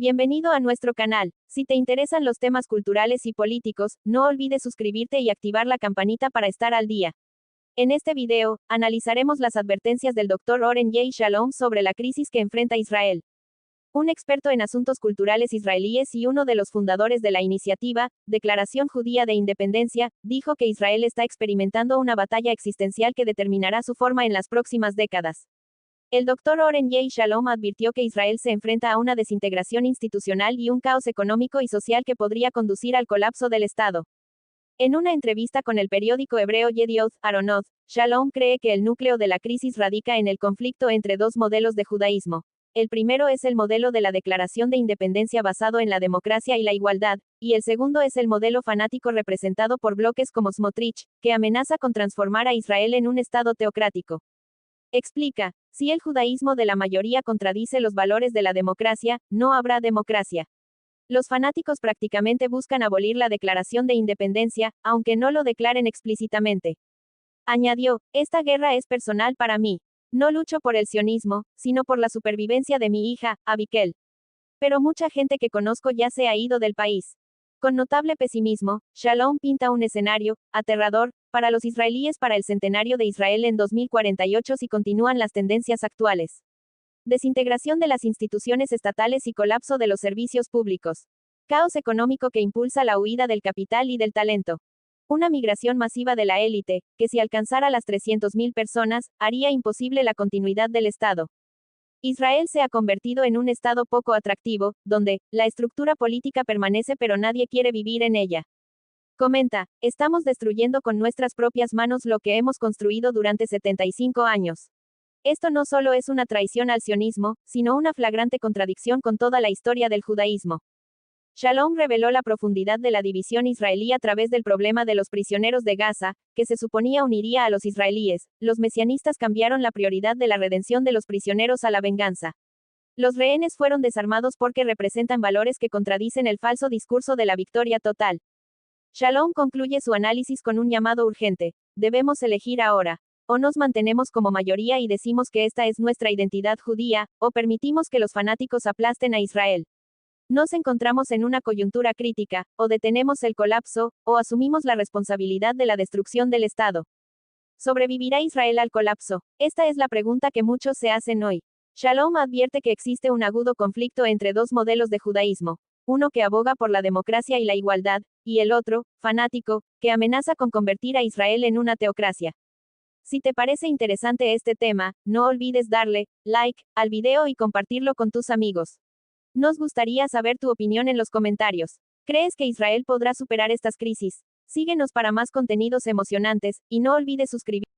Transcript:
Bienvenido a nuestro canal. Si te interesan los temas culturales y políticos, no olvides suscribirte y activar la campanita para estar al día. En este video, analizaremos las advertencias del Dr. Oren J. Shalom sobre la crisis que enfrenta Israel. Un experto en asuntos culturales israelíes y uno de los fundadores de la iniciativa, Declaración Judía de Independencia, dijo que Israel está experimentando una batalla existencial que determinará su forma en las próximas décadas. El Dr. Oren J. Shalom advirtió que Israel se enfrenta a una desintegración institucional y un caos económico y social que podría conducir al colapso del Estado. En una entrevista con el periódico hebreo Yedioth Aharonot, Shalom cree que el núcleo de la crisis radica en el conflicto entre dos modelos de judaísmo. El primero es el modelo de la Declaración de Independencia basado en la democracia y la igualdad, y el segundo es el modelo fanático representado por bloques como Smotrich, que amenaza con transformar a Israel en un Estado teocrático. Explica, si el judaísmo de la mayoría contradice los valores de la democracia, no habrá democracia. Los fanáticos prácticamente buscan abolir la Declaración de Independencia, aunque no lo declaren explícitamente. Añadió, esta guerra es personal para mí. No lucho por el sionismo, sino por la supervivencia de mi hija, Abikel. Pero mucha gente que conozco ya se ha ido del país. Con notable pesimismo, Shalom pinta un escenario aterrador para los israelíes para el centenario de Israel en 2048 si continúan las tendencias actuales. Desintegración de las instituciones estatales y colapso de los servicios públicos. Caos económico que impulsa la huida del capital y del talento. Una migración masiva de la élite, que si alcanzara las 300.000 personas, haría imposible la continuidad del Estado. Israel se ha convertido en un Estado poco atractivo, donde la estructura política permanece pero nadie quiere vivir en ella. Comenta, estamos destruyendo con nuestras propias manos lo que hemos construido durante 75 años. Esto no solo es una traición al sionismo, sino una flagrante contradicción con toda la historia del judaísmo. Shalom reveló la profundidad de la división israelí a través del problema de los prisioneros de Gaza, que se suponía uniría a los israelíes. Los mesianistas cambiaron la prioridad de la redención de los prisioneros a la venganza. Los rehenes fueron desarmados porque representan valores que contradicen el falso discurso de la victoria total. Shalom concluye su análisis con un llamado urgente. Debemos elegir ahora. O nos mantenemos como mayoría y decimos que esta es nuestra identidad judía, o permitimos que los fanáticos aplasten a Israel. Nos encontramos en una coyuntura crítica, o detenemos el colapso, o asumimos la responsabilidad de la destrucción del Estado. ¿Sobrevivirá Israel al colapso? Esta es la pregunta que muchos se hacen hoy. Shalom advierte que existe un agudo conflicto entre dos modelos de judaísmo, uno que aboga por la democracia y la igualdad, y el otro, fanático, que amenaza con convertir a Israel en una teocracia. Si te parece interesante este tema, no olvides darle like al video y compartirlo con tus amigos. Nos gustaría saber tu opinión en los comentarios. ¿Crees que Israel podrá superar estas crisis? Síguenos para más contenidos emocionantes, y no olvides suscribirte.